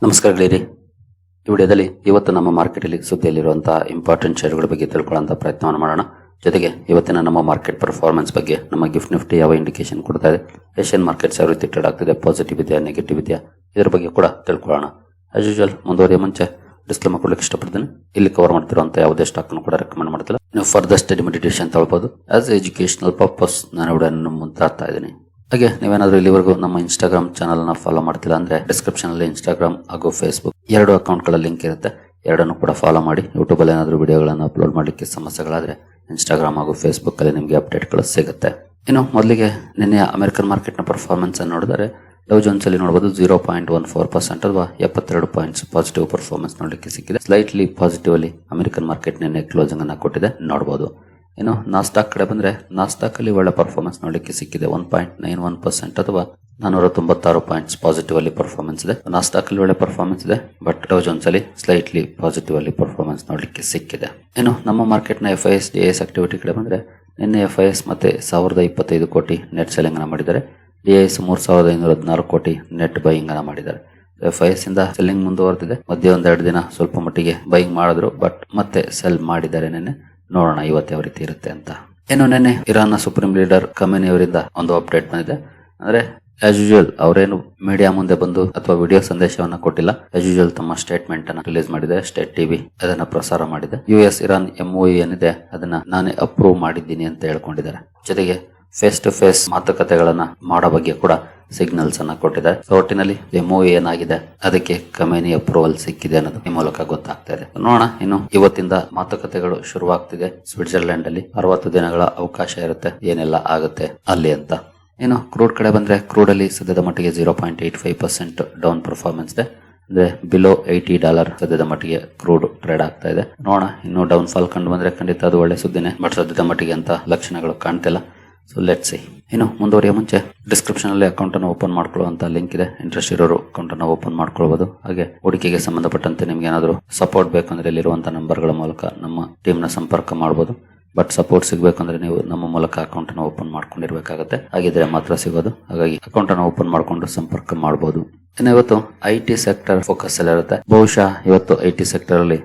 ನಮಸ್ಕಾರ ಗೆಳೆಯರಿ. ಈ ವಿಡಿಯೋದಲ್ಲಿ ಇವತ್ತು ನಮ್ಮ ಮಾರ್ಕೆಟಲ್ಲಿ ಸುದ್ದಿಯಲ್ಲಿರುವಂತಹ ಇಂಪಾರ್ಟೆಂಟ್ ಶೇರುಗಳ ಬಗ್ಗೆ ತಿಳ್ಕೊಳ್ಳುವಂತ ಪ್ರಯತ್ನವನ್ನು ಮಾಡೋಣ. ಜೊತೆಗೆ ಇವತ್ತಿನ ನಮ್ಮ ಮಾರ್ಕೆಟ್ ಪರ್ಫಾರ್ಮೆನ್ಸ್ ಬಗ್ಗೆ ನಮ್ಮ ಗಿಫ್ಟ್ ನಿಫ್ಟಿ ಯಾವ ಇಂಡಿಕೇಶನ್ ಕೊಡ್ತಾ ಇದೆ, ಏಷ್ಯನ್ ಮಾರ್ಕೆಟ್ಸ್ ಯಾವ ರೀತಿ ಟ್ರೇಡ್ ಆಗ್ತಿದೆ, ಪಾಸಿಟಿವ್ ಇದೆಯಾ ನೆಗೆಟಿವ್ ಇದೆಯಾ, ಇದರ ಬಗ್ಗೆ ಕೂಡ ತಿಳ್ಕೊಳ್ಳೋಣ. ಆಸ್ ಯೂಶುವಲ್ ಮುಂದುವರಿಯ ಮುಂಚೆ ಡಿಸ್ಕ್ಲೇಮರ್ ಕೊಡಲಿಕ್ಕೆ ಇಷ್ಟಪಡ್ತೀನಿ. ಇಲ್ಲಿ ಕವರ್ ಮಾಡ್ತಿರುವಂತ ಯಾವುದೇ ಸ್ಟಾಕ್ ಕೂಡ ರೆಕಮೆಂಡ್ ಮಾಡ್ತಿಲ್ಲ. ನೀವು ಫರ್ದರ್ ಸ್ಟಡಿ ಮೆಡಿಟೇಷನ್ ತಗೊಳ್ಬಹುದು. ಆಸ್ ಎಜುಕೇಶನಲ್ ಪರ್ಪಸ್ ನಾನು ವಿಡಿಯೋನ ಮುಂದಾಡ್ತಾ ಇದ್ದೀನಿ. ಹಾಗೆ ನೀವೇನಾದ್ರೂ ಇಲ್ಲಿವರೆಗೂ ನಮ್ಮ ಇನ್ಸ್ಟಾಗ್ರಾಮ್ ಚಾನಲ್ ನ ಫಾಲೋ ಮಾಡ್ತಿಲ್ಲ ಅಂದ್ರೆ ಡಿಸ್ಕ್ರಿಪ್ಷನ್ ಅಲ್ಲಿ ಇನ್ಸ್ಟಾಗ್ರಾಮ್ ಹಾಗೂ ಫೇಸ್ಬುಕ್ ಎರಡು ಅಕೌಂಟ್ ಗಳ ಲಿಂಕ್ ಇರುತ್ತೆ. ಎರಡನ್ನು ಕೂಡ ಫಾಲೋ ಮಾಡಿ. ಯೂಟ್ಯೂಬ್ ಅಲ್ಲಿ ಏನಾದ್ರೂ ವಿಡಿಯೋಗಳನ್ನು ಅಪ್ಲೋಡ್ ಮಾಡ್ಲಿಕ್ಕೆ ಸಮಸ್ಯೆಗಳಾದ್ರೆ ಇನ್ಸ್ಟಾಗ್ರಾಮ್ ಹಾಗೂ ಫೇಸ್ಬುಕ್ ಅಲ್ಲಿ ನಿಮಗೆ ಅಪ್ಡೇಟ್ಗಳು ಸಿಗುತ್ತೆ. ಇನ್ನು ಮೊದಲಿಗೆ ನಿನ್ನೆ ಅಮೆರಿಕನ್ ಮಾರ್ಕೆಟ್ ನ ಪರ್ಫಾರ್ಮೆನ್ಸ್ ಅನ್ನು ನೋಡಿದರೆ ಡೌ ಜೋನ್ಸ್ ಅಲ್ಲಿ ನೋಡಬಹುದು 0.14% ಅಥವಾ 72 ಪಾಯಿಂಟ್ಸ್ ಪಾಸಿಟಿವ್ ಪರ್ಫಾರ್ಮೆನ್ಸ್ ನೋಡಲಿಕ್ಕೆ ಸಿಕ್ಕಿದೆ. ಸ್ಲೈಟ್ಲಿ ಪಾಸಿಟಿವ್ ಅಲ್ಲಿ ಅಮೆರಿಕನ್ ಮಾರ್ಕೆಟ್ ನಿನ್ನೆ ಕ್ಲೋಸಿಂಗ್ ಅನ್ನ ಕೊಟ್ಟಿದೆ ನೋಡಬಹುದು. ಇನ್ನು ನಾಸ್ಟಾಕ್ ಕಡೆ ಬಂದ್ರೆ ನಾಸ್ಟಾಕ್ ಅಲ್ಲಿ ಒಳ್ಳೆ ಪರ್ಫಾರ್ಮೆನ್ಸ್ ನೋಡಲಿಕ್ಕೆ ಸಿಕ್ಕಿದೆ. 1.91% ಅಥವಾ 496 ಪಾಯಿಂಟ್ಸ್ ಪಾಸಿಟಿವ್ ಅಲ್ಲಿ ಪರ್ಫಾರ್ಮೆನ್ಸ್ ಇದೆ. ನಾಸ್ಟಾಕ್ ಅಲ್ಲಿ ಒಳ್ಳೆ ಪರ್ಫಾರ್ಮೆನ್ಸ್ ಇದೆ, ಬಟ್ ಡೌ ಜೋನ್ಸ್ ಅಲ್ಲಿ ಸ್ಲೈಟ್ಲಿ ಪಾಸಿಟಿವ್ ಅಲ್ಲಿ ಪರ್ಫಾರ್ಮೆನ್ಸ್ ನೋಡಲಿಕ್ಕೆ ಸಿಕ್ಕಿದೆ. ಇನ್ನು ನಮ್ಮ ಮಾರ್ಕೆಟ್ ನ FIS DIS ಆಕ್ಟಿವಿಟಿ ಕಡೆ ಬಂದ್ರೆ ನಿನ್ನೆ FIS ಮತ್ತೆ 1025 ಕೋಟಿ ನೆಟ್ ಸೆಲ್ಲಿಂಗ್ ಅನ್ನ ಮಾಡಿದ್ದಾರೆ. DIS 3514 ಕೋಟಿ ನೆಟ್ ಬೈಯಿಂಗ್ ಅನ್ನ ಮಾಡಿದ್ದಾರೆ. FIS ಇಂದ ಸೆಲ್ಲಿಂಗ್ ಮುಂದುವರೆದಿದೆ. ಮಧ್ಯೆ ಒಂದೆರಡು ದಿನ ಸ್ವಲ್ಪ ಮಟ್ಟಿಗೆ ಬೈಯಿಂಗ್ ಮಾಡಿದ್ರು, ಬಟ್ ಮತ್ತೆ ಸೆಲ್ ಮಾಡಿದ್ದಾರೆ. ನಿನ್ನೆ ನೋಡೋಣ ಇವತ್ತು ಯಾವ ರೀತಿ ಇರುತ್ತೆ ಅಂತ. ಇನ್ನು ನಿನ್ನೆ ಇರಾನ್ ನ ಸುಪ್ರೀಂ ಲೀಡರ್ ಖಮೇನಿ ಅವರಿಂದ ಒಂದು ಅಪ್ಡೇಟ್ ಬಂದಿದೆ. ಅಂದ್ರೆ ಆಸ್ ಯೂಶುವಲ್ ಅವರೇನು ಮೀಡಿಯಾ ಮುಂದೆ ಬಂದು ಅಥವಾ ವಿಡಿಯೋ ಸಂದೇಶವನ್ನ ಕೊಟ್ಟಿಲ್ಲ. ಆಸ್ ಯೂಶುವಲ್ ತಮ್ಮ ಸ್ಟೇಟ್ಮೆಂಟ್ ಅನ್ನ ರಿಲೀಸ್ ಮಾಡಿದೆ. ಸ್ಟೇಟ್ ಟಿವಿ ಅದನ್ನ ಪ್ರಸಾರ ಮಾಡಿದೆ. US ಇರಾನ್ MOU ಏನಿದೆ ಅದನ್ನ ನಾನೇ ಅಪ್ರೂವ್ ಮಾಡಿದ್ದೀನಿ ಅಂತ ಹೇಳ್ಕೊಂಡಿದ್ದಾರೆ. ಜೊತೆಗೆ ಫೇಸ್ ಟು ಫೇಸ್ ಮಾತುಕತೆಗಳನ್ನ ಮಾಡೋ ಬಗ್ಗೆ ಕೂಡ ಸಿಗ್ನಲ್ಸ್ ಅನ್ನ ಕೊಟ್ಟಿದ್ದಾರೆ. ಒಟ್ಟಿನಲ್ಲಿ MOU ಏನಾಗಿದೆ ಅದಕ್ಕೆ ಖಮೇನಿ ಅಪ್ರೂವಲ್ ಸಿಕ್ಕಿದೆ ಅನ್ನೋದು ಈ ಮೂಲಕ ಗೊತ್ತಾಗ್ತಾ ಇದೆ. ನೋಡೋಣ ಇನ್ನು ಇವತ್ತಿಂದ ಮಾತುಕತೆಗಳು ಶುರುವಾಗ್ತಿದೆ. ಸ್ವಿಟ್ಜರ್ಲೆಂಡ್ ಅಲ್ಲಿ 60 ದಿನಗಳ ಅವಕಾಶ ಇರುತ್ತೆ, ಏನೆಲ್ಲ ಆಗುತ್ತೆ ಅಲ್ಲಿ ಅಂತ. ಇನ್ನು ಕ್ರೂಡ್ ಕಡೆ ಬಂದ್ರೆ ಕ್ರೂಡ್ ಅಲ್ಲಿ ಸದ್ಯದ ಮಟ್ಟಿಗೆ 0.85% ಡೌನ್ ಪರ್ಫಾರ್ಮೆನ್ಸ್ ಇದೆ. ಅಂದ್ರೆ ಬಿಲೋ $80 ಸದ್ಯದ ಮಟ್ಟಿಗೆ ಕ್ರೂಡ್ ಟ್ರೇಡ್ ಆಗ್ತಾ ಇದೆ. ನೋಡೋಣ ಇನ್ನು ಡೌನ್ ಫಾಲ್ ಕಂಡು ಬಂದ್ರೆ ಖಂಡಿತ ಅದು ಒಳ್ಳೆ ಸುದ್ದಿನೇ, ಬಟ್ ಸದ್ಯದ ಮಟ್ಟಿಗೆ ಅಂತ ಲಕ್ಷಣಗಳು ಕಾಣ್ತಿಲ್ಲ. So let's see. ಇನ್ನು ಮುಂದುವರಿಯ ಮುಂಚೆ ಡಿಸ್ಕ್ರಿಪ್ಷನ್ ಅಲ್ಲಿ ಅಕೌಂಟ್ ಅನ್ನು ಓಪನ್ ಮಾಡ್ಕೊಳ್ಳುವಂತ ಲಿಂಕ್ ಇದೆ. ಇಂಟ್ರೆಸ್ಟ್ ಇರೋರು ಅಕೌಂಟ್ ಅನ್ನು ಓಪನ್ ಮಾಡ್ಕೊಳ್ಬಹುದು. ಹಾಗೆ ಹೂಡಿಕೆಗೆ ಸಂಬಂಧಪಟ್ಟಂತೆ ನಿಮ್ಗೆ ಏನಾದರೂ ಸಪೋರ್ಟ್ ಬೇಕಂದ್ರೆ ಇಲ್ಲಿರುವಂತಹ ನಂಬರ್ಗಳ ಮೂಲಕ ನಮ್ಮ ಟೀಮ್ ನ ಸಂಪರ್ಕ ಮಾಡಬಹುದು. ಬಟ್ ಸಪೋರ್ಟ್ ಸಿಗಬೇಕಂದ್ರೆ ನೀವು ನಮ್ಮ ಮೂಲಕ ಅಕೌಂಟ್ ಅನ್ನು ಓಪನ್ ಮಾಡ್ಕೊಂಡಿರ್ಬೇಕಾಗುತ್ತೆ. ಹಾಗಿದ್ರೆ ಮಾತ್ರ ಸಿಗೋದು. ಹಾಗಾಗಿ ಅಕೌಂಟ್ ಅನ್ನು ಓಪನ್ ಮಾಡ್ಕೊಂಡು ಸಂಪರ್ಕ ಮಾಡಬಹುದು. ಇನ್ನು ಇವತ್ತು IT ಸೆಕ್ಟರ್ ಫೋಕಸ್ ಅಲ್ಲಿ ಇರುತ್ತೆ. ಬಹುಶಃ ಇವತ್ತು IT ಸೆಕ್ಟರ್ ಅಲ್ಲಿ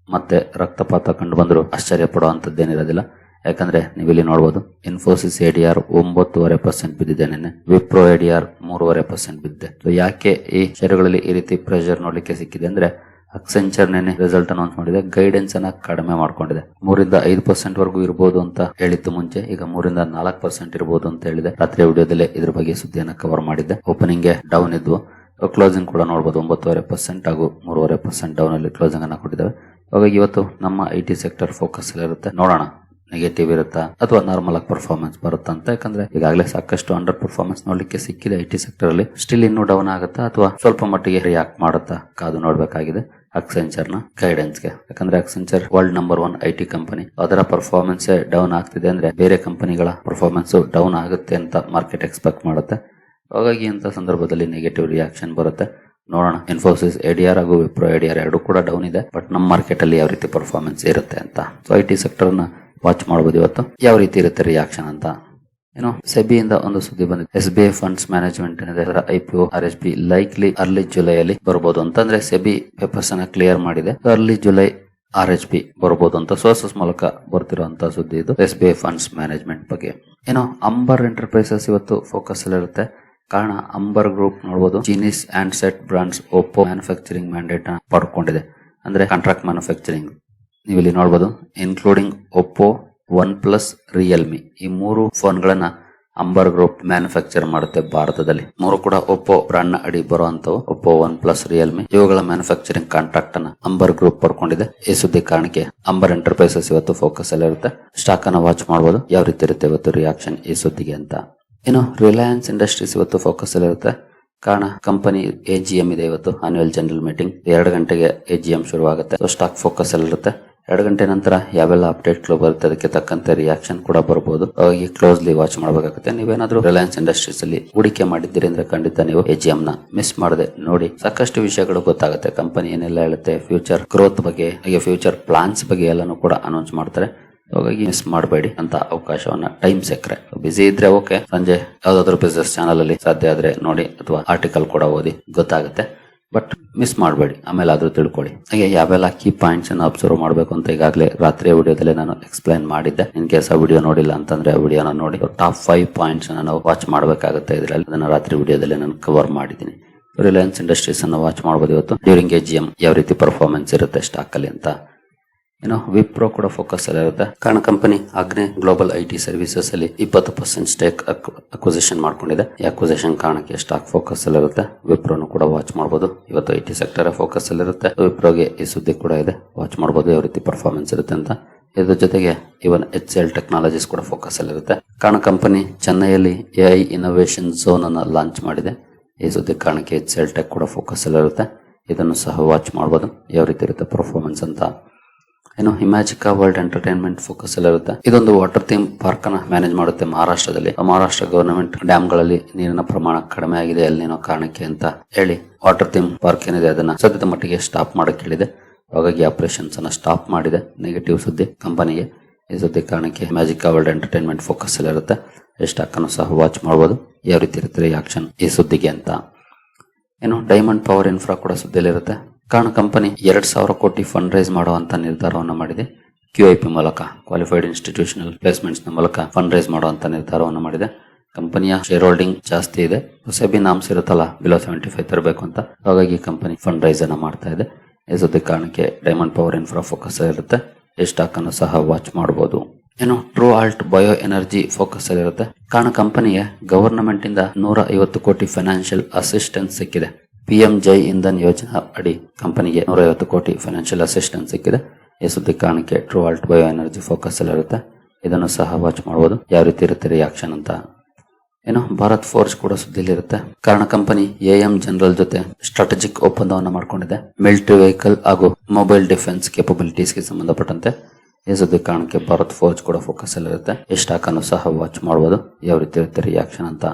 ಮತ್ತೆ ರಕ್ತಪಾತ ಕಂಡು ಬಂದ್ರು ಆಶ್ಚರ್ಯ ಪಡುವಂತದ್ದೇನಿರೋದಿಲ್ಲ. ಯಾಕಂದ್ರೆ ನೀವು ಇಲ್ಲಿ ನೋಡಬಹುದು ಇನ್ಫೋಸಿಸ್ ADR 9.5% ಬಿದ್ದಿದೆ. ನಿನ್ನೆ ವಿಪ್ರೋ ADR 3.5% ಬಿದ್ದಿದೆ. ಸೊ ಯಾಕೆ ಈ ಷೇರುಗಳಲ್ಲಿ ಈ ರೀತಿ ಪ್ರೆಷರ್ ನೋಡ್ಲಿಕ್ಕೆ ಸಿಕ್ಕಿದೆ ಅಂದ್ರೆ ಅಕ್ಸೆಂಚರ್ ನೆನೆ ರಿಸಲ್ಟ್ ಅನೌನ್ಸ್ ಮಾಡಿದೆ. ಗೈಡೆನ್ಸ್ ಅನ್ನ ಕಡಿಮೆ ಮಾಡ್ಕೊಂಡಿದೆ. 3-5% ವರೆಗೂ ಇರಬಹುದು ಅಂತ ಹೇಳಿತ್ತು ಮುಂಚೆ. ಈಗ 3-4% ಇರಬಹುದು ಅಂತ ಹೇಳಿದೆ. ರಾತ್ರಿ ವಿಡಿಯೋದಲ್ಲೇ ಇದ್ರ ಬಗ್ಗೆ ಸುದ್ದಿಯನ್ನ ಕವರ್ ಮಾಡಿದ್ದೆ. ಓಪನಿಂಗ್ ಡೌನ್ ಇದ್ವು, ಕ್ಲೋಸಿಂಗ್ ಕೂಡ ನೋಡಬಹುದು 9.5% ಹಾಗೂ 3.5% ಡೌನ್ ಅಲ್ಲಿ ಕ್ಲೋಸಿಂಗ್ ಅನ್ನ ಕೊಟ್ಟಿದ್ದಾವೆ. ಹಾಗಾಗಿ ಇವತ್ತು ನಮ್ಮ IT ಸೆಕ್ಟರ್ ಫೋಕಸ್ ಅಲ್ಲಿ ಇರುತ್ತೆ. ನೋಡೋಣ ನೆಗೆಟಿವ್ ಇರುತ್ತಾ ಅಥವಾ ನಾರ್ಮಲ್ ಆಗಿ ಪರ್ಫಾರ್ಮೆನ್ಸ್ ಬರುತ್ತಾ ಅಂತ. ಯಾಕಂದ್ರೆ ಈಗಾಗಲೇ ಸಾಕಷ್ಟು ಅಂಡರ್ ಪರ್ಫಾರ್ಮೆನ್ಸ್ ನೋಡ್ಲಿಕ್ಕೆ ಸಿಕ್ಕಿದೆ IT ಸೆಕ್ಟರ್ ಅಲ್ಲಿ. ಸ್ಟಿಲ್ ಇನ್ನೂ ಡೌನ್ ಆಗುತ್ತಾ ಅಥವಾ ಸ್ವಲ್ಪ ಮಟ್ಟಿಗೆ ರಿಯಾಕ್ಟ್ ಮಾಡುತ್ತಾ ಕಾದು ನೋಡ್ಬೇಕಾಗಿದೆ ಅಕ್ಸೆಂಚರ್ ನ ಗೈಡೆನ್ಸ್ ಗೆ. ಯಾಕಂದ್ರೆ ಅಕ್ಸೆಂಚರ್ ವರ್ಲ್ಡ್ ನಂಬರ್ 1 IT ಕಂಪನಿ. ಅದರ ಪರ್ಫಾರ್ಮೆನ್ಸ್ ಡೌನ್ ಆಗ್ತಿದೆ ಅಂದ್ರೆ ಬೇರೆ ಕಂಪನಿಗಳ ಪರ್ಫಾರ್ಮೆನ್ಸ್ ಡೌನ್ ಆಗುತ್ತೆ ಅಂತ ಮಾರ್ಕೆಟ್ ಎಕ್ಸ್ಪೆಕ್ಟ್ ಮಾಡುತ್ತೆ. ಹಾಗಾಗಿ ಅಂತ ಸಂದರ್ಭದಲ್ಲಿ ನೆಗೆಟಿವ್ ರಿಯಾಕ್ಷನ್ ಬರುತ್ತೆ. ನೋಡೋಣ ಇನ್ಫೋಸಿಸ್ ADR ಹಾಗೂ ವಿಪ್ರೋ ADR ಎರಡು ಕೂಡ ಡೌನ್ ಇದೆ. ಬಟ್ ನಮ್ಮ ಮಾರ್ಕೆಟ್ ಅಲ್ಲಿ ಯಾವ ರೀತಿ ಪರ್ಫಾರ್ಮೆನ್ಸ್ ಇರುತ್ತೆ ಅಂತ. ಸೊ IT ಸೆಕ್ಟರ್ ನ ವಾಚ್ ಮಾಡಬಹುದು ಇವತ್ತು ಯಾವ ರೀತಿ ಇರುತ್ತೆ ರಿಯಾಕ್ಷನ್ ಅಂತ. ಏನು ಸೆಬಿಯಿಂದ ಒಂದು ಸುದ್ದಿ ಬಂದಿದೆ. SBI ಫಂಡ್ಸ್ ಮ್ಯಾನೇಜ್ಮೆಂಟ್ ಏನಿದೆ ಅದರ IPO RHP likely early July ಅಲ್ಲಿ ಬರಬಹುದು ಅಂತ. ಅಂದ್ರೆ ಸೆಬಿ ಪೇಪರ್ಸ್ ಅನ್ನ ಕ್ಲಿಯರ್ ಮಾಡಿದೆ. ಅರ್ಲಿ ಜುಲೈ RHP ಬರಬಹುದು ಅಂತ ಸೋರ್ಸಸ್ ಮೂಲಕ ಬರ್ತಿರುವಂತಹ ಸುದ್ದಿ ಇದು SBI ಫಂಡ್ಸ್ ಮ್ಯಾನೇಜ್ಮೆಂಟ್ ಬಗ್ಗೆ. ಏನು ಅಂಬರ್ ಎಂಟರ್ಪ್ರೈಸಸ್ ಇವತ್ತು ಫೋಕಸ್ ಅಲ್ಲಿ ಇರುತ್ತೆ. ಕಾರಣ ಅಂಬರ್ ಗ್ರೂಪ್ ನೋಡಬಹುದು ಜೀನಿಸ್ ಅಂಡ್ ಸೆಟ್ ಬ್ರಾಂಡ್ಸ್ ಒಪ್ಪೋ ಮ್ಯಾನುಫ್ಯಾಕ್ಚರಿಂಗ್ ಮ್ಯಾಂಡೇಟ್ ನ ಪಡ್ಕೊಂಡಿದೆ. ಅಂದ್ರೆ ಕಾಂಟ್ರಾಕ್ಟ್ ಮ್ಯಾನುಫ್ಯಾಕ್ಚರಿಂಗ್ ನೀವು ಇಲ್ಲಿ ನೋಡಬಹುದು. ಇನ್ಕ್ಲೂಡಿಂಗ್ ಒಪ್ಪೋ, OnePlus, ರಿಯಲ್ಮಿ ಈ 3 ಫೋನ್ ಗಳನ್ನ ಅಂಬರ್ ಗ್ರೂಪ್ ಮ್ಯಾನುಫ್ಯಾಕ್ಚರ್ ಮಾಡುತ್ತೆ ಭಾರತದಲ್ಲಿ. 3 ಕೂಡ ಒಪ್ಪೋ ಬ್ರಾಂಡ್ ನ ಅಡಿ ಬರುವಂತವು. ಒಪ್ಪೋ, OnePlus, ರಿಯಲ್ಮಿ ಇವುಗಳ ಮ್ಯಾನುಫ್ಯಾಕ್ಚರಿಂಗ್ ಕಾಂಟ್ರಾಕ್ಟ್ ಅನ್ನ ಅಂಬರ್ ಗ್ರೂಪ್ ಪಡ್ಕೊಂಡಿದೆ. ಈ ಸುದ್ದಿ ಕಾರಣಕ್ಕೆ ಅಂಬರ್ ಎಂಟರ್ಪ್ರೈಸಸ್ ಇವತ್ತು ಫೋಕಸ್ ಅಲ್ಲಿ ಇರುತ್ತೆ. ಸ್ಟಾಕ್ ಅನ್ನ ವಾಚ್ ಮಾಡಬಹುದು ಯಾವ ರೀತಿ ಇರುತ್ತೆ ಇವತ್ತು ರಿಯಾಕ್ಷನ್ ಈ ಸುದ್ದಿಗೆ ಅಂತ. ಇನ್ನು ರಿಲಯನ್ಸ್ ಇಂಡಸ್ಟ್ರೀಸ್ ಇವತ್ತು ಫೋಕಸ್ ಅಲ್ಲಿ ಇರುತ್ತೆ. ಕಾರಣ ಕಂಪನಿ AGM ಇದೆ ಇವತ್ತು, ಆನ್ಯುವಲ್ ಜನರಲ್ ಮೀಟಿಂಗ್. 2 ಗಂಟೆಗೆ AGM ಶುರುವಾಗುತ್ತೆ. ಸ್ಟಾಕ್ ಫೋಕಸ್ ಅಲ್ಲಿ ಇರುತ್ತೆ. 2 ಗಂಟೆ ನಂತರ ಯಾವೆಲ್ಲ ಅಪ್ಡೇಟ್ ಬರುತ್ತೆ ಅದಕ್ಕೆ ತಕ್ಕಂತೆ ರಿಯಾಕ್ಷನ್ ಕೂಡ ಬರಬಹುದು. ಹಾಗಾಗಿ ಕ್ಲೋಸ್ಲಿ ವಾಚ್ ಮಾಡಬೇಕಾಗುತ್ತೆ. ನೀವೇನಾದ್ರೂ ರಿಲಯನ್ಸ್ ಇಂಡಸ್ಟ್ರೀಸ್ ಅಲ್ಲಿ ಹೂಡಿಕೆ ಮಾಡಿದ್ದೀರಿ ಅಂದ್ರೆ ಖಂಡಿತ ನೀವು AGM ನ ಮಿಸ್ ಮಾಡದೆ ನೋಡಿ. ಸಾಕಷ್ಟು ವಿಷಯಗಳು ಗೊತ್ತಾಗುತ್ತೆ. ಕಂಪನಿ ಏನೆಲ್ಲ ಹೇಳುತ್ತೆ, ಫ್ಯೂಚರ್ ಗ್ರೋತ್ ಬಗ್ಗೆ ಹಾಗೆ ಫ್ಯೂಚರ್ ಪ್ಲಾನ್ಸ್ ಬಗ್ಗೆ ಎಲ್ಲಾನು ಕೂಡ ಅನೌನ್ಸ್ ಮಾಡ್ತಾರೆ. ಹಾಗಾಗಿ ಮಿಸ್ ಮಾಡಬೇಡಿ ಅಂತ ಅವಕಾಶವನ್ನ ಟೈಮ್ ಸಿಕ್ಕರೆ. ಬಿಸಿ ಇದ್ರೆ ಓಕೆ, ಸಂಜೆ ಯಾವ್ದಾದ್ರು ಬಿಸ್ನೆಸ್ ಚಾನಲ್ ಅಲ್ಲಿ ಸಾಧ್ಯ ಆದ್ರೆ ನೋಡಿ ಅಥವಾ ಆರ್ಟಿಕಲ್ ಕೂಡ ಓದಿ ಗೊತ್ತಾಗುತ್ತೆ. ಬಟ್ ಮಿಸ್ ಮಾಡಬೇಡಿ, ಆಮೇಲೆ ಆದ್ರೂ ತಿಳ್ಕೊಳ್ಳಿ. ಹಾಗೆ ಯಾವೆಲ್ಲ ಕೀ ಪಾಯಿಂಟ್ಸ್ ಅನ್ನು ಅಬ್ಸರ್ವ್ ಮಾಡಬೇಕು ಅಂತ ಈಗಾಗಲೇ ರಾತ್ರಿಯ ವಿಡಿಯೋದಲ್ಲಿ ನಾನು ಎಕ್ಸ್ಪ್ಲೈನ್ ಮಾಡಿದ್ದೆ. ಇನ್ ಕೇಸ್ ಆ ವಿಡಿಯೋ ನೋಡಿಲ್ಲ ಅಂತಂದ್ರೆ ಆ ವಿಡಿಯೋನ ನೋಡಿ. ಟಾಪ್ 5 ಪಾಯಿಂಟ್ಸ್ ನಾವು ವಾಚ್ ಮಾಡಬೇಕಾಗುತ್ತೆ. ಇದರಲ್ಲಿ ಅದನ್ನ ರಾತ್ರಿ ವಿಡಿಯೋದಲ್ಲಿ ನಾನು ಕವರ್ ಮಾಡಿದ್ದೀನಿ. ರಿಲಯನ್ಸ್ ಇಂಡಸ್ಟ್ರೀಸ್ ಅನ್ನು ವಾಚ್ ಮಾಡಬಹುದು ಇವತ್ತು. ಡ್ಯೂರಿಂಗ್ AGM ಯಾವ ರೀತಿ ಪರ್ಫಾರ್ಮೆನ್ಸ್ ಇರುತ್ತೆ ಸ್ಟಾಕ್ ಅಲ್ಲಿ ಅಂತ. ವಿಪ್ರೋ ಕೂಡ ಫೋಕಸ್ ಅಲ್ಲಿ ಇರುತ್ತೆ. ಕಾರಣ ಕಂಪನಿ ಆಗ್ನೇಯ ಗ್ಲೋಬಲ್ IT ಸರ್ವಿಸಸ್ ಅಲ್ಲಿ 20% ಸ್ಟೇಕ್ ಅಕ್ವಿಸಿಷನ್ ಮಾಡ್ಕೊಂಡಿದೆ. ಈ ಅಕ್ವಿಸಿಷನ್ ಕಾರಣಕ್ಕೆ ಸ್ಟಾಕ್ ಫೋಕಸ್ ಅಲ್ಲಿ ಇರುತ್ತೆ. ವಿಪ್ರೋನು ಕೂಡ ವಾಚ್ ಮಾಡಬಹುದು. ಇವತ್ತು IT ಸೆಕ್ಟರ್ ಫೋಕಸ್ ಅಲ್ಲಿ ಇರುತ್ತೆ. ವಿಪ್ರೋಗೆ ಈ ಸುದ್ದಿ ಕೂಡ ಇದೆ, ವಾಚ್ ಮಾಡಬಹುದು ಯಾವ ರೀತಿ ಪರ್ಫಾರ್ಮೆನ್ಸ್ ಇರುತ್ತೆ ಅಂತ. ಇದ್ರ ಜೊತೆಗೆ ಇವನ್ HCL ಟೆಕ್ನಾಲಜೀಸ್ ಕೂಡ ಫೋಕಸ್ ಅಲ್ಲಿ ಇರುತ್ತೆ. ಕಾರಣ ಕಂಪನಿ ಚೆನ್ನೈಯಲ್ಲಿ AI ಇನ್ನೋವೇಷನ್ ಝೋನ್ ಅನ್ನ ಲಾಂಚ್ ಮಾಡಿದೆ. ಈ ಸುದ್ದಿ ಕಾರಣಕ್ಕೆ HCL ಟೆಕ್ ಕೂಡ ಫೋಕಸ್ ಅಲ್ಲಿ ಇರುತ್ತೆ. ಇದನ್ನು ಸಹ ವಾಚ್ ಮಾಡಬಹುದು ಯಾವ ರೀತಿ ಇರುತ್ತೆ ಪರ್ಫಾರ್ಮೆನ್ಸ್ ಅಂತ. ಇಮ್ಯಾಜಿಕಾ ವರ್ಲ್ಡ್ ಎಂಟರ್ಟೈನ್ಮೆಂಟ್ ಫೋಕಸ್ ಅಲ್ಲಿ ಇರುತ್ತೆ. ಇದೊಂದು ವಾಟರ್ ಥೀಮ್ ಪಾರ್ಕ್ ಅನ್ನ ಮ್ಯಾನೇಜ್ ಮಾಡುತ್ತೆ ಮಹಾರಾಷ್ಟ್ರದಲ್ಲಿ. ಮಹಾರಾಷ್ಟ್ರ ಗವರ್ನಮೆಂಟ್ ಡ್ಯಾಮ್ ಗಳಲ್ಲಿ ನೀರಿನ ಪ್ರಮಾಣ ಕಡಿಮೆ ಆಗಿದೆ ಅಲ್ಲಿನೋ ಕಾರಣಕ್ಕೆ ಅಂತ ಹೇಳಿ ವಾಟರ್ ಥೀಮ್ ಪಾರ್ಕ್ ಏನಿದೆ ಅದನ್ನ ಸದ್ಯದ ಮಟ್ಟಿಗೆ ಸ್ಟಾಪ್ ಮಾಡಕ್ಕೆ ಹೇಳಿದೆ. ಹಾಗಾಗಿ ಆಪರೇಷನ್ಸ್ ಅನ್ನ ಸ್ಟಾಪ್ ಮಾಡಿದೆ. ನೆಗೆಟಿವ್ ಸುದ್ದಿ ಕಂಪನಿಗೆ. ಈ ಸುದ್ದಿ ಕಾರಣಕ್ಕೆ ಇಮ್ಯಾಜಿಕಾ ವರ್ಲ್ಡ್ ಎಂಟರ್ಟೈನ್ಮೆಂಟ್ ಫೋಕಸ್ ಅಲ್ಲಿ ಇರುತ್ತೆ. ಸ್ಟಾಕ್ ಅನ್ನು ಸಹ ವಾಚ್ ಮಾಡಬಹುದು ಯಾವ ರೀತಿ ಇರುತ್ತೆ ರಿಯಾಕ್ಷನ್ ಈ ಸುದ್ದಿಗೆ ಅಂತ. ಡೈಮಂಡ್ ಪವರ್ ಇನ್ಫ್ರಾ ಕೂಡ ಸುದ್ದಿಯಲ್ಲಿರುತ್ತೆ. ಕಾರಣ ಕಂಪನಿ 2,000 ಕೋಟಿ ಫಂಡ್ ರೈಸ್ ಮಾಡುವಂತ ನಿರ್ಧಾರವನ್ನು ಮಾಡಿದೆ. QIP ಮೂಲಕ, ಕ್ವಾಲಿಫೈಡ್ ಇನ್ಸ್ಟಿಟ್ಯೂಷನಲ್ ಪ್ಲೇಸ್ಮೆಂಟ್ಸ್ ನ ಮೂಲಕ ಫಂಡ್ ರೈಸ್ ಮಾಡುವಂತ ನಿರ್ಧಾರವನ್ನು ಮಾಡಿದೆ. ಕಂಪನಿಯ ಶೇರ್ ಹೋಲ್ಡಿಂಗ್ ಜಾಸ್ತಿ ಇದೆ. ಸೆಬಿ ನಾಮ್ಸ್ ಇರುತ್ತಲ್ಲ ಬಿಲೋ 75 ತರಬೇಕು ಅಂತ. ಹಾಗಾಗಿ ಕಂಪನಿ ಫಂಡ್ ರೈಸ್ ಅನ್ನ ಮಾಡ್ತಾ ಇದೆ. ಈ ಸುದ್ದಿ ಕಾರಣಕ್ಕೆ ಡೈಮಂಡ್ ಪವರ್ ಇನ್ಫ್ರಾ ಫೋಕಸ್ ಇರುತ್ತೆ. ಈ ಸ್ಟಾಕ್ ಅನ್ನು ಸಹ ವಾಚ್ ಮಾಡಬಹುದು. True Alt Bio Energy focus ಅಲ್ಲಿರುತ್ತೆ. ಕಾರಣ ಕಂಪನಿಗೆ ಗವರ್ನಮೆಂಟ್ ಇಂದ 150 ಕೋಟಿ ಫೈನಾನ್ಷಿಯಲ್ ಅಸಿಸ್ಟೆನ್ಸ್ ಸಿಕ್ಕಿದೆ. PM ಜೈ ಇಂಧನ್ ಯೋಜನಾ ಅಡಿ ಕಂಪನಿಗೆ 150 ಕೋಟಿ ಫೈನಾನ್ಷಿಯಲ್ ಅಸಿಸ್ಟೆನ್ಸ್ ಸಿಕ್ಕಿದೆ. ಈ ಸುದ್ದಿ ಕಾರಣಕ್ಕೆ True Alt Bio Energy focus ಅಲ್ಲಿರುತ್ತೆ. ಇದನ್ನು ಸಹ ವಾಚ್ ಮಾಡಬಹುದು ಯಾವ ರೀತಿ ಇರುತ್ತೆ ರಿಯಾಕ್ಷನ್ ಅಂತ. ಭಾರತ್ ಫೋರ್ಜ್ ಕೂಡ ಸುದ್ದಿಲಿರುತ್ತೆ. ಕಾರಣ ಕಂಪನಿ AM ಜನರಲ್ ಜೊತೆ ಸ್ಟ್ರಾಟಜಿಕ್ ಒಪ್ಪಂದವನ್ನು ಮಾಡಿಕೊಂಡಿದೆ. ಮಿಲಿಟರಿ ವೆಹಿಕಲ್ ಹಾಗೂ ಮೊಬೈಲ್ ಡಿಫೆನ್ಸ್ ಕೇಪಬಿಲಿಟೀಸ್ಗೆ ಸಂಬಂಧಪಟ್ಟಂತೆ. ಈ ಸುದ್ದಿ ಕಾರಣಕ್ಕೆ ಭಾರತ್ ಫೋರ್ಜ್ ಕೂಡ ಫೋಕಸ್ ಅಲ್ಲಿರುತ್ತೆ. ಈ ಸ್ಟಾಕ್ ಅನ್ನು ಸಹ ವಾಚ್ ಮಾಡಬಹುದು ಯಾವ ರೀತಿ ಇರುತ್ತೆ ರಿಯಾಕ್ಷನ್ ಅಂತ.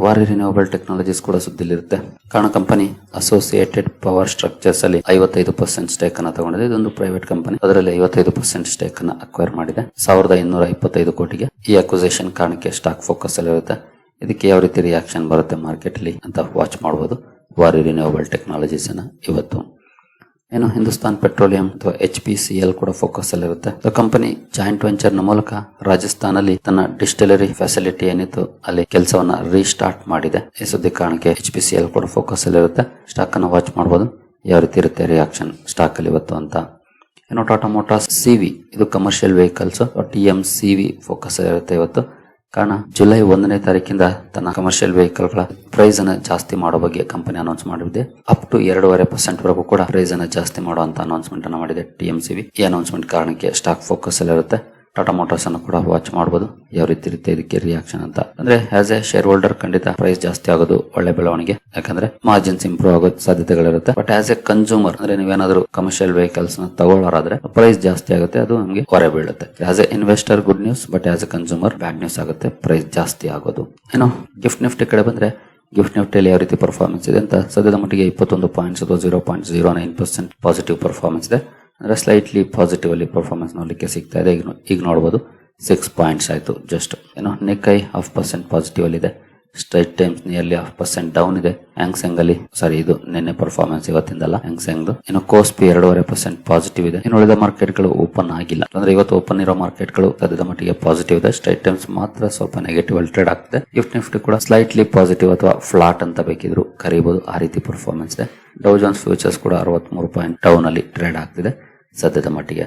ವಾರಿ ರಿನ್ಯೂವಬಲ್ ಟೆಕ್ನಾಲಜೀಸ್ ಕೂಡ ಸುದ್ದಿಲಿರುತ್ತೆ. ಕಾರಣ ಕಂಪನಿ ಅಸೋಸಿಯೇಟೆಡ್ ಪವರ್ ಸ್ಟ್ರಕ್ಚರ್ಸ್ ಅಲ್ಲಿ 55% ಸ್ಟೇಕ್ ಅನ್ನು ತಗೊಂಡಿದೆ. ಇದೊಂದು ಪ್ರೈವೇಟ್ ಕಂಪನಿ. ಅದರಲ್ಲಿ 55% ಸ್ಟೇಕ್ ಅನ್ನು ಅಕ್ವೈರ್ ಮಾಡಿದೆ 1225 ಕೋಟಿಗೆ. ಈ ಅಕ್ವಿಸಿಷನ್ ಕಾರಣಕ್ಕೆ ಸ್ಟಾಕ್ ಫೋಕಸ್ ಅಲ್ಲಿರುತ್ತೆ. ಇದಕ್ಕೆ ಯಾವ ರೀತಿ ರಿಯಾಕ್ಷನ್ ಬರುತ್ತೆ ಮಾರ್ಕೆಟ್ ಅಲ್ಲಿ ಅಂತ ವಾಚ್ ಮಾಡಬಹುದು ವಾರಿ ರಿನ್ಯೂವಬಲ್ ಟೆಕ್ನಾಲಜೀಸ್ ಅನ್ನ ಇವತ್ತು. ಹಿಂದೂಸ್ತಾನ್ ಪೆಟ್ರೋಲಿಯಂ ಅಥವಾ HPCL ಕೂಡ ಫೋಕಸ್ ಅಲ್ಲಿರುತ್ತೆ. ಕಂಪನಿ ಜಾಯಿಂಟ್ ವೆಂಚರ್ ನ ಮೂಲಕ ರಾಜಸ್ಥಾನಲ್ಲಿ ತನ್ನ ಡಿಸ್ಟಿಲರಿ ಫೆಸಿಲಿಟಿ ಏನಿತ್ತು ಅಲ್ಲಿ ಕೆಲಸವನ್ನ ರೀಸ್ಟಾರ್ಟ್ ಮಾಡಿದೆ. ಈ ಸುದ್ದಿ ಕಾರಣಕ್ಕೆ HPCL ಕೂಡ ಫೋಕಸ್ ಅಲ್ಲಿರುತ್ತೆ. ಸ್ಟಾಕ್ ಅನ್ನು ವಾಚ್ ಮಾಡಬಹುದು ಯಾವ ರೀತಿ ಇರುತ್ತೆ ರಿಯಾಕ್ಷನ್ ಸ್ಟಾಕ್ ಅಲ್ಲಿ ಇವತ್ತು ಅಂತ. ಟಾಟಾ ಮೋಟಾರ್ಸ್ CV ಇದು ಕಮರ್ಷಿಯಲ್ ವೆಹಿಕಲ್ಸ್ TMCV ಫೋಕಸ್ ಅಲ್ಲಿರುತ್ತೆ ಇವತ್ತು. ಕಾರಣ ಜುಲೈ 1ನೇ ತಾರೀಕಿಂದ ತನ್ನ ಕಮರ್ಷಿಯಲ್ ವೆಹಿಕಲ್ ಗಳ ಪ್ರೈಸ್ ಅನ್ನು ಜಾಸ್ತಿ ಮಾಡೋ ಬಗ್ಗೆ ಕಂಪನಿ ಅನೌನ್ಸ್ ಮಾಡಿದೆ. ಅಪ್ ಟು 2.5% ವರೆಗೂ ಕೂಡ ಪ್ರೈಸ್ ಅನ್ನು ಜಾಸ್ತಿ ಮಾಡುವಂತ ಅನೌನ್ಸ್ಮೆಂಟ್ ಅನ್ನು ಮಾಡಿದೆ TMCV. ಈ ಅನೌನ್ಸ್ಮೆಂಟ್ ಕಾರಣಕ್ಕೆ ಸ್ಟಾಕ್ ಫೋಕಸ್ ಅಲ್ಲಿರುತ್ತೆ. ಟಾಟಾ ಮೋಟಾರ್ಸ್ ಅನ್ನು ಕೂಡ ವಾಚ್ ಮಾಡಬಹುದು ಯಾವ ರೀತಿ ಇರುತ್ತೆ ಇದಕ್ಕೆ ರಿಯಾಕ್ಷನ್ ಅಂತ. ಅಂದ್ರೆ ಆಸ್ ಎ ಶೇರ್ ಹೋಲ್ಡರ್ ಖಂಡಿತ ಪ್ರೈಸ್ ಜಾಸ್ತಿ ಆಗೋದು ಒಳ್ಳೆ ಬೆಳವಣಿಗೆ, ಯಾಕಂದ್ರೆ ಮಾರ್ಜಿನ್ಸ್ ಇಂಪ್ರೂವ್ ಆಗೋ ಸಾಧ್ಯತೆಗಳಿರುತ್ತೆ. ಬಟ್ ಆಸ್ ಎ ಕನ್ಸ್ಯೂಮರ್ ಅಂದ್ರೆ ನೀವೇನಾದ್ರೂ ಕಮರ್ಷಿಯಲ್ ವೆಹಿಕಲ್ಸ್ ನ ತಗೊಳ್ಳೋರಾದ್ರೆ ಪ್ರೈಸ್ ಜಾಸ್ತಿ ಆಗುತ್ತೆ, ಅದು ನಮಗೆ ಹೊರೆ ಬೀಳುತ್ತೆ. As A investor good news, but as A consumer bad news ಆಗುತ್ತೆ ಪ್ರೈಸ್ ಜಾಸ್ತಿ ಆಗೋದು. ಗಿಫ್ಟ್ ನಿಫ್ಟಿ ಕಡೆ ಬಂದ್ರೆ ಗಿಫ್ಟ್ ನಿಫ್ಟಿಯಲ್ಲಿ ಯಾವ ರೀತಿ ಪರ್ಫಾರ್ಮೆನ್ಸ್ ಇದೆ ಅಂತ. ಸದ್ಯದ ಮಟ್ಟಿಗೆ 21 ಪಾಯಿಂಟ್ಸ್ ಅಥವಾ 0.09% ಪಾಸಿಟಿವ್ ಪರ್ಫಾರ್ಮೆನ್ಸ್ ಇದೆ. ಅಂದ್ರೆ ಸ್ಲೈಟ್ಲಿ ಪಾಸಿಟಿವ್ ಅಲ್ಲಿ ಪರ್ಫಾರ್ಮೆನ್ಸ್ ನೋಡ್ಲಿಕ್ಕೆ ಸಿಗ್ತಾ ಇದೆ. ಈಗ ನೋಡಬಹುದು 6 ಪಾಯಿಂಟ್ಸ್ ಆಯ್ತು ಜಸ್ಟ್. ನಿಕ್ಕೈ 0.5% ಪಾಸಿಟಿವ್ ಅಲ್ಲಿ ಇದೆ. ಸ್ಟ್ರೈಟ್ ಟೈಮ್ಸ್ ನಿಯರ್ಲಿ 0.5% ಡೌನ್ ಇದೆ. ಹ್ಯಾಂಗ್ಸೆಂಗ್ ಅಲ್ಲಿ ಇದು ನಿನ್ನೆ ಪರ್ಫಾರ್ಮೆನ್ಸ್ ಇವತ್ತಿಂದಲ್ಲ ಹ್ಯಾಂಗ್ಸೆಂಗ್. ಕೋಸ್ಪಿ 2.5% ಪಾಸಿಟಿವ್ ಇದೆ. ಉಳಿದ ಮಾರ್ಕೆಟ್ ಗಳು ಓಪನ್ ಆಗಿಲ್ಲ. ಅಂದ್ರೆ ಇವತ್ತು ಓಪನ್ ಇರೋ ಮಾರ್ಕೆಟ್ ಗಳು ಸದ್ಯದ ಮಟ್ಟಿಗೆ ಪಾಸಿಟಿವ್ ಇದೆ. ಸ್ಟ್ರೈಟ್ ಟೈಮ್ಸ್ ಮಾತ್ರ ಸ್ವಲ್ಪ ನೆಗೆಟಿವ್ ಅಲ್ಲಿ ಟ್ರೇಡ್ ಆಗ್ತಿದೆ. ಗಿಫ್ಟ್ ನಿಫ್ಟಿ ಕೂಡ ಸ್ಲೈಟ್ಲಿ ಪಾಸಿಟಿವ್ ಅಥವಾ ಫ್ಲಾಟ್ ಅಂತ ಬೇಕಿದ್ರು ಕರೀಬಹುದು, ಆ ರೀತಿ ಪರ್ಫಾರ್ಮೆನ್ಸ್ ಇದೆ. ಡೌ ಜೋನ್ಸ್ ಫ್ಯೂಚರ್ಸ್ ಕೂಡ 63 ಪಾಯಿಂಟ್ ಡೌನ್ ಅಲ್ಲಿ ಟ್ರೇಡ್ ಆಗ್ತಿದೆ ಸದ್ಯದ ಮಟ್ಟಿಗೆ.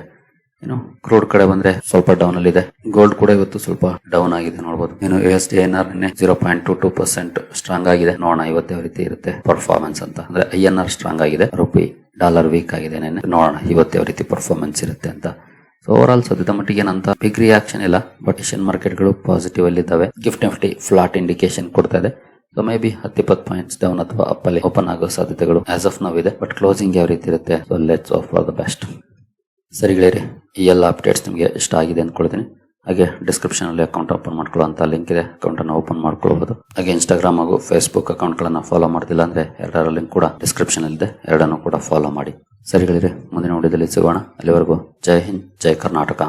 ಕ್ರೂಡ್ ಕಡೆ ಬಂದ್ರೆ ಸ್ವಲ್ಪ ಡೌನ್ ಅಲ್ಲಿ ಇದೆ. ಗೋಲ್ಡ್ ಕೂಡ ಇವತ್ತು ಸ್ವಲ್ಪ ಡೌನ್ ಆಗಿದೆ ನೋಡಬಹುದು. USD INR 0.22% ಸ್ಟ್ರಾಂಗ್ ಆಗಿದೆ. ನೋಡೋಣ ಇವತ್ತು ಯಾವ ರೀತಿ ಇರುತ್ತೆ ಪರ್ಫಾರ್ಮೆನ್ಸ್ ಅಂತ. ಅಂದ್ರೆ INR ಸ್ಟ್ರಾಂಗ್ ಆಗಿದೆ, ರುಪಿ ಡಾಲರ್ ವೀಕ್ ಆಗಿದೆ ನೆನ್ನೆ. ನೋಡೋಣ ಇವತ್ತು ಯಾವ ರೀತಿ ಪರ್ಫಾರ್ಮೆನ್ಸ್ ಇರುತ್ತೆ ಅಂತ. ಸೊ ಓವರ್ ಆಲ್ ಸದ್ಯದ ಮಟ್ಟಿಗೆ ಏನಂತ ಬಿಗ್ ರಿಯಾಕ್ಷನ್ ಇಲ್ಲ, ಬಟ್ ಏಷ್ಯನ್ ಮಾರ್ಕೆಟ್ ಗಳು ಪಾಸಿಟಿವ್ ಅಲ್ಲಿ ಇದ್ದಾವೆ. ಗಿಫ್ಟ್ ನಿಫ್ಟಿ ಫ್ಲಾಟ್ ಇಂಡಿಕೇಶನ್ ಕೊಡ್ತಾ ಇದೆ. So may be 10-20 points down ಅಥವಾ ಅಪ್ ಅಲ್ಲಿ ಓಪನ್ ಆಗೋ ಸಾಧ್ಯತೆಗಳು ಆಸ್ ಆಫ್ ನೌ ಇದೆ. ಬಟ್ ಕ್ಲೋಸಿಂಗ್ ಯಾವ ರೀತಿ ಇರುತ್ತೆ, so let's of for the best. ಸರಿ ಗೆಳೆಯರಿ, ಈ ಎಲ್ಲ ಅಪ್ಡೇಟ್ಸ್ ನಿಮಗೆ ಇಷ್ಟ ಆಗಿದೆ ಅಂದ್ಕೊಳ್ತೀನಿ. ಹಾಗೆ ಡಿಸ್ಕ್ರಿಪ್ಷನ್ ಅಲ್ಲಿ ಅಕೌಂಟ್ ಓಪನ್ ಮಾಡ್ಕೊಳ್ಳುವಂತ ಲಿಂಕ್ ಇದೆ, ಅಕೌಂಟ್ ಅನ್ನು ಓಪನ್ ಮಾಡ್ಕೊಳ್ಬಹುದು. ಹಾಗೆ ಇನ್ಸ್ಟಾಗ್ರಾಮ್ ಹಾಗೂ ಫೇಸ್ಬುಕ್ ಅಕೌಂಟ್ ಗಳನ್ನ ಫಾಲೋ ಮಾಡ್ತಿಲ್ಲ ಅಂದ್ರೆ ಎರಡರ ಲಿಂಕ್ ಕೂಡ ಡಿಸ್ಕ್ರಿಪ್ಷನ್ ಅಲ್ಲಿ ಇದೆ, ಎರಡನ್ನು ಕೂಡ ಫಾಲೋ ಮಾಡಿ. ಸರಿ ಗೆಳೆಯರಿ, ಮುಂದಿನ ವಿಡಿಯೋದಲ್ಲಿ ಸಿಗೋಣ. ಅಲ್ಲಿವರೆಗೂ ಜೈ ಹಿಂದ್, ಜೈ ಕರ್ನಾಟಕ.